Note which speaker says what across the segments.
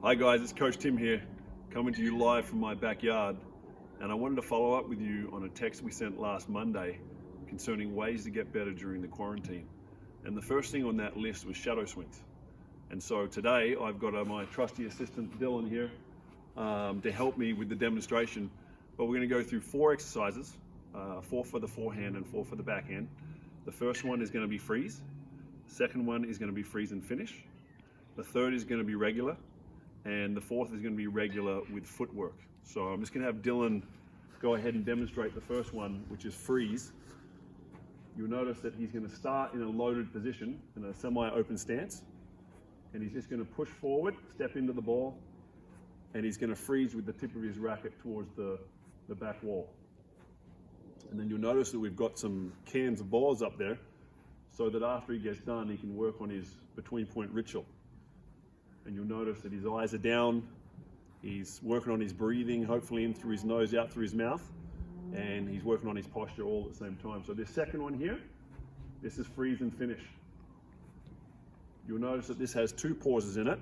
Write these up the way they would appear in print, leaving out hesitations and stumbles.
Speaker 1: Hi guys, it's Coach Tim here, coming to you live from my backyard, and I wanted to follow up with you on a text we sent last Monday concerning ways to get better during the quarantine. And the first thing on that list was shadow swings. And so today I've got my trusty assistant Dylan here to help me with the demonstration, but we're going to go through 4 exercises, 4 for the forehand and 4 for the backhand. The first one is going to be freeze, the second one is going to be freeze and finish, the third is going to be regular, and the fourth is going to be regular with footwork. So I'm just going to have Dylan go ahead and demonstrate the first one, which is freeze. You'll notice that he's going to start in a loaded position, in a semi-open stance, and he's just going to push forward, step into the ball, and he's going to freeze with the tip of his racket towards the back wall. And then you'll notice that we've got some cans of balls up there, so that after he gets done, he can work on his between-point ritual. And you'll notice that his eyes are down, he's working on his breathing, hopefully in through his nose, out through his mouth, and he's working on his posture all at the same time. So this second one here, this is freeze and finish. You'll notice that this has 2 pauses in it.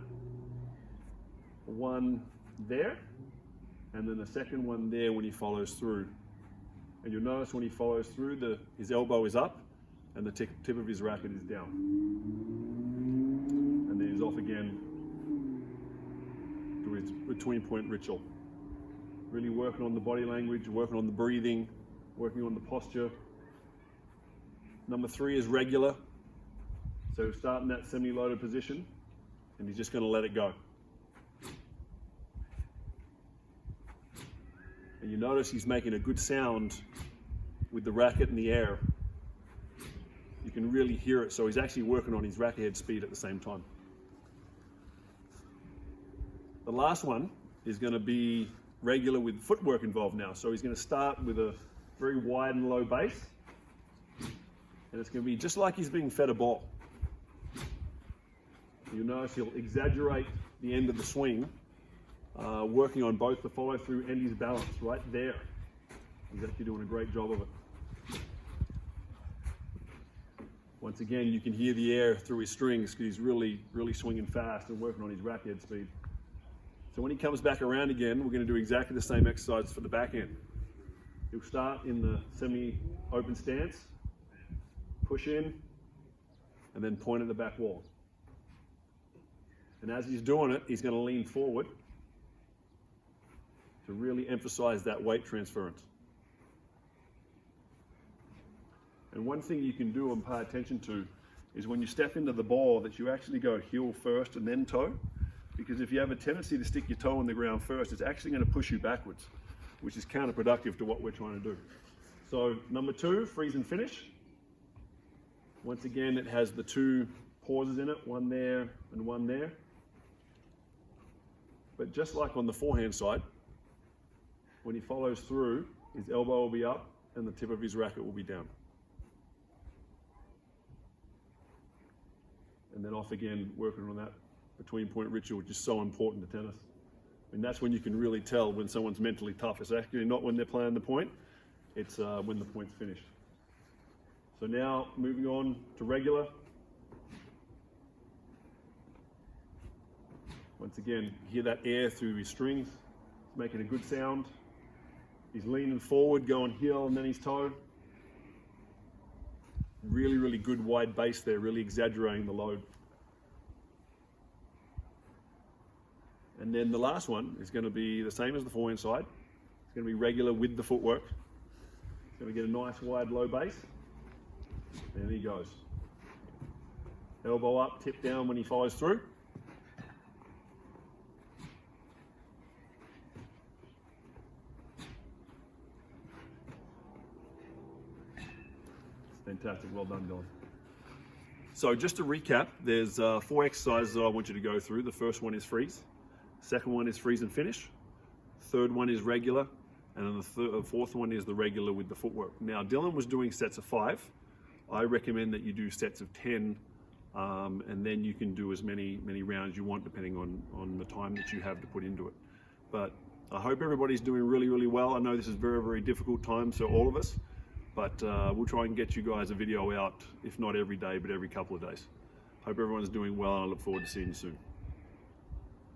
Speaker 1: One there, and then the second one there when he follows through. And you'll notice when he follows through, his elbow is up, and the tip of his racket is down. And then he's off again to his between-point ritual. Really working on the body language, working on the breathing, working on the posture. Number 3 is regular. So start in that semi-loaded position, and he's just going to let it go. And you notice he's making a good sound with the racket in the air. You can really hear it, so he's actually working on his racket head speed at the same time. The last one is going to be regular with footwork involved now. So he's going to start with a very wide and low base, and it's going to be just like he's being fed a ball. You'll notice he'll exaggerate the end of the swing, working on both the follow through and his balance right there. He's actually doing a great job of it. Once again, you can hear the air through his strings because he's really swinging fast and working on his racket head speed. So when he comes back around again, we're going to do exactly the same exercise for the backhand. He'll start in the semi-open stance, push in, and then point at the back wall. And as he's doing it, he's going to lean forward to really emphasize that weight transference. And one thing you can do and pay attention to is when you step into the ball that you actually go heel first and then toe. Because if you have a tendency to stick your toe on the ground first, it's actually going to push you backwards, which is counterproductive to what we're trying to do. So number 2, freeze and finish. Once again, it has the 2 pauses in it, one there and one there. But just like on the forehand side, when he follows through, his elbow will be up and the tip of his racket will be down. And then off again, working on that between-point ritual, which is so important to tennis. And that's when you can really tell when someone's mentally tough. It's actually not when they're playing the point, it's when the point's finished. So now, moving on to regular. Once again, hear that air through his strings. He's making a good sound. He's leaning forward, going heel and then his toe. Really good wide base there, really exaggerating the load. And then the last one is going to be the same as the forehand side. It's going to be regular with the footwork. He's going to get a nice wide low base. And he goes. Elbow up, tip down when he follows through. Fantastic, well done, Dylan. So just to recap, there's 4 exercises that I want you to go through. The first one is freeze. Second one is freeze and finish. Third one is regular. And then the fourth one is the regular with the footwork. Now, Dylan was doing sets of 5. I recommend that you do sets of 10, and then you can do as many rounds you want depending on the time that you have to put into it. But I hope everybody's doing really well. I know this is very difficult times for all of us, but we'll try and get you guys a video out, if not every day, but every couple of days. Hope everyone's doing well, and I look forward to seeing you soon.